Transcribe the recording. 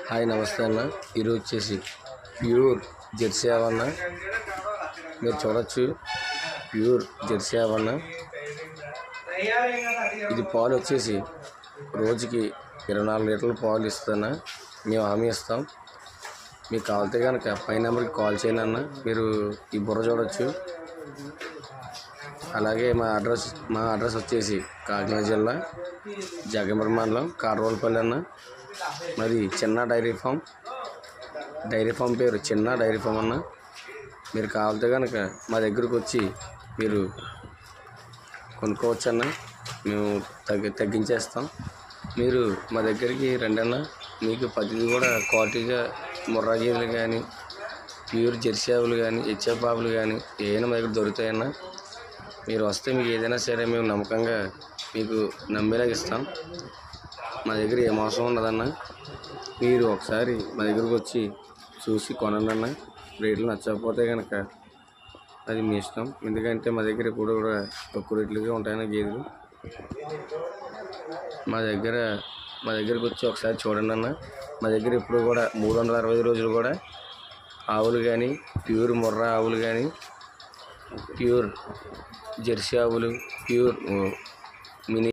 Hi నమస్తే అన్న. ఈరోజు వచ్చేసి ప్యూర్ జెర్సీ ఆవన్న మీరు చూడొచ్చు. ప్యూర్ జెర్సీ ఆవన్న. ఇది పాలు వచ్చేసి రోజుకి 24 లీటర్ల పాలు ఇస్తున్నా. మేము హామీ ఇస్తాం. మీకు కావాలితే కనుక పై నెంబర్కి కాల్ చేయండి అన్న. మీరు ఈ బుర్ర చూడొచ్చు. అలాగే మా అడ్రస్ వచ్చేసి కాకినాడ జిల్లా జగంపేట మండలం కార్వాలపల్లి అన్న. మరి చిన్న డైరీ ఫామ్ పేరు చిన్న డైరీ ఫామ్ అన్న. మీరు కావాలితే కనుక మా దగ్గరకు వచ్చి మీరు కొనుక్కోవచ్చు అన్న. మేము తగ్గించేస్తాం. మీరు మా దగ్గరికి రండి అన్న. మీకు ప్రతిదీ కూడా క్వాలిటీగా ముర్రా గేదెలు కానీ, ప్యూర్ జెర్సీ ఆవులు కానీ, హెచ్ఎఫ్ ఆవులు కానీ ఏమైనా మా దగ్గర దొరుకుతాయన్న. మీరు వస్తే మీకు ఏదైనా సరే మేము నమ్మకంగా మీకు నమ్మేలాగా ఇస్తాం. మా దగ్గర ఏ మోసం ఉండదన్న. మీరు ఒకసారి మా దగ్గరకు వచ్చి చూసి కొనండి అన్న. రేట్లు నచ్చకపోతే కనుక అది మీ ఇష్టం. ఎందుకంటే మా దగ్గర ఇప్పుడు కూడా తక్కువ రేట్లుగా ఉంటాయన్న గేదెలు. మా దగ్గరకు వచ్చి ఒకసారి చూడండి అన్న. మా దగ్గర ఇప్పుడు కూడా 365 రోజులు కూడా ఆవులు కానీ, ప్యూర్ ముర్రా ఆవులు కానీ, ప్యూర్ జెర్సీ ఆవులు, ప్యూర్ మినీ